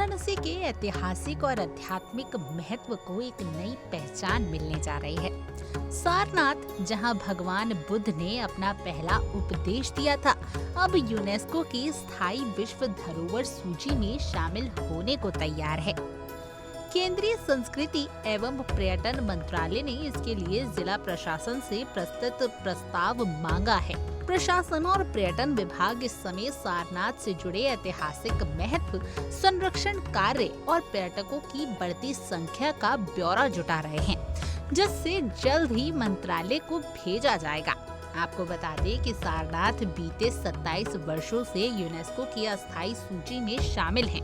वाराणसी के ऐतिहासिक और आध्यात्मिक महत्व को एक नई पहचान मिलने जा रही है। सारनाथ, जहां भगवान बुद्ध ने अपना पहला उपदेश दिया था, अब यूनेस्को की स्थायी विश्व धरोहर सूची में शामिल होने को तैयार है। केंद्रीय संस्कृति एवं पर्यटन मंत्रालय ने इसके लिए जिला प्रशासन से प्रस्तुत प्रस्ताव मांगा है। प्रशासन और पर्यटन विभाग इस समय सारनाथ से जुड़े ऐतिहासिक महत्व, संरक्षण कार्य और पर्यटकों की बढ़ती संख्या का ब्यौरा जुटा रहे हैं, जिससे जल्द ही मंत्रालय को भेजा जाएगा। आपको बता दें कि सारनाथ बीते 27 वर्षों से यूनेस्को की अस्थायी सूची में शामिल है।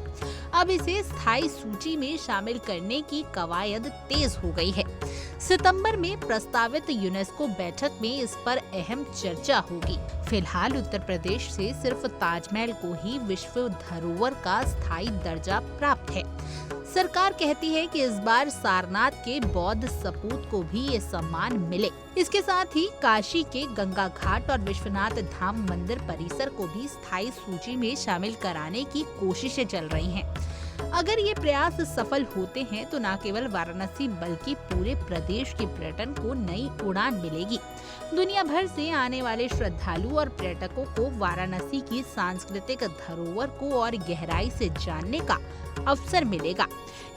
अब इसे स्थायी सूची में शामिल करने की कवायद तेज हो गई है। सितंबर में प्रस्तावित यूनेस्को बैठक में इस पर अहम चर्चा होगी। फिलहाल उत्तर प्रदेश से सिर्फ ताजमहल को ही विश्व धरोहर का स्थायी दर्जा प्राप्त है। सरकार कहती है कि इस बार सारनाथ के बौद्ध सपूत को भी ये सम्मान मिले। इसके साथ ही काशी के गंगा घाट और विश्वनाथ धाम मंदिर परिसर को भी स्थायी सूची में शामिल कराने की कोशिशें चल रही हैं। अगर ये प्रयास सफल होते हैं तो न केवल वाराणसी बल्कि पूरे प्रदेश के पर्यटन को नई उड़ान मिलेगी। दुनिया भर से आने वाले श्रद्धालु और पर्यटकों को वाराणसी की सांस्कृतिक धरोहर को और गहराई से जानने का अवसर मिलेगा।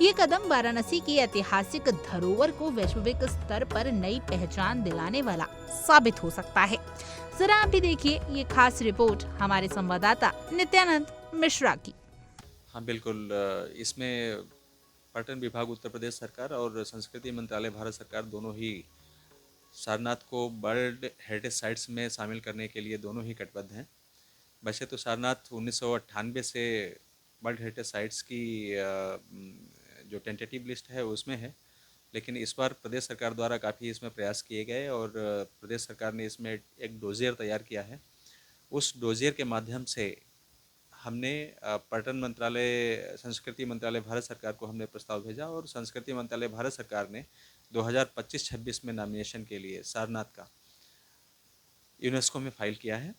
ये कदम वाराणसी की ऐतिहासिक धरोहर को वैश्विक स्तर पर नई पहचान दिलाने वाला साबित हो सकता है। जरा आप भी देखिए ये खास रिपोर्ट हमारे संवाददाता नित्यानंद मिश्रा की। हाँ बिल्कुल, इसमें पर्यटन विभाग उत्तर प्रदेश सरकार और संस्कृति मंत्रालय भारत सरकार दोनों ही सारनाथ को वर्ल्ड हेरिटेज साइट्स में शामिल करने के लिए दोनों ही कटिबद्ध हैं। वैसे तो सारनाथ 1998 से वर्ल्ड हेरिटेज साइट्स की जो टेंटेटिव लिस्ट है उसमें है, लेकिन इस बार प्रदेश सरकार द्वारा काफ़ी इसमें प्रयास किए गए और प्रदेश सरकार ने इसमें एक डोजियर तैयार किया है। उस डोजियर के माध्यम से हमने पर्यटन मंत्रालय, संस्कृति मंत्रालय भारत सरकार को हमने प्रस्ताव भेजा और संस्कृति मंत्रालय भारत सरकार ने 2025-26 में नॉमिनेशन के लिए सारनाथ का यूनेस्को में फाइल किया है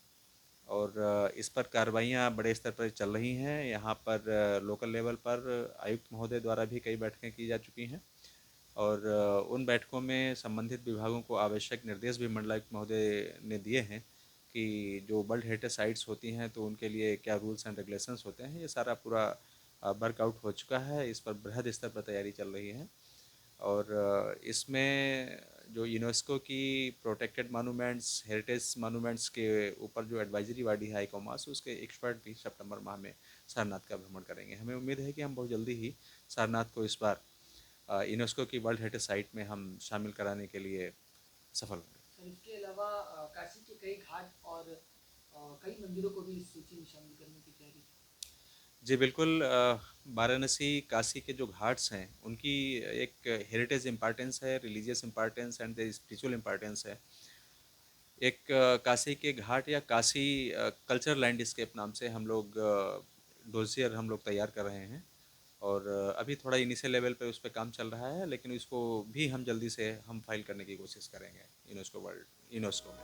और इस पर कार्रवाइयाँ बड़े स्तर पर चल रही हैं। यहाँ पर लोकल लेवल पर आयुक्त महोदय द्वारा भी कई बैठकें की जा चुकी हैं और उन बैठकों में संबंधित विभागों को आवश्यक निर्देश भी मंडलायुक्त महोदय ने दिए हैं कि जो वर्ल्ड हेरिटेज साइट्स होती हैं तो उनके लिए क्या रूल्स एंड रेगुलेशंस होते हैं। ये सारा पूरा वर्कआउट हो चुका है, इस पर बृहद स्तर पर तैयारी चल रही है और इसमें जो यूनेस्को की प्रोटेक्टेड मॉन्यूमेंट्स, हेरिटेज मॉन्यूमेंट्स के ऊपर जो एडवाइजरी बॉडी है आईकॉमास, उसके एक्सपर्ट भी सितंबर माह में सारनाथ का भ्रमण करेंगे। हमें उम्मीद है कि हम बहुत जल्दी ही सारनाथ को इस बार यूनेस्को की वर्ल्ड हेरिटेज साइट में हम शामिल कराने के लिए सफल होंगे। सर, इसके अलावा काशी के कई घाट और कई मंदिरों को भी इस सूची में शामिल करने की तैयारी है। जी बिल्कुल, वाराणसी काशी के जो घाट्स हैं उनकी एक हेरिटेज इम्पॉर्टेंस है, religious importance and spiritual importance है। एक काशी के घाट या काशी कल्चर लैंडस्केप नाम से हम लोग डोजियर हम लोग तैयार कर रहे हैं और अभी थोड़ा इनिशियल लेवल पे उस पर काम चल रहा है, लेकिन इसको भी हम जल्दी से हम फाइल करने की कोशिश करेंगे यूनेस्को में।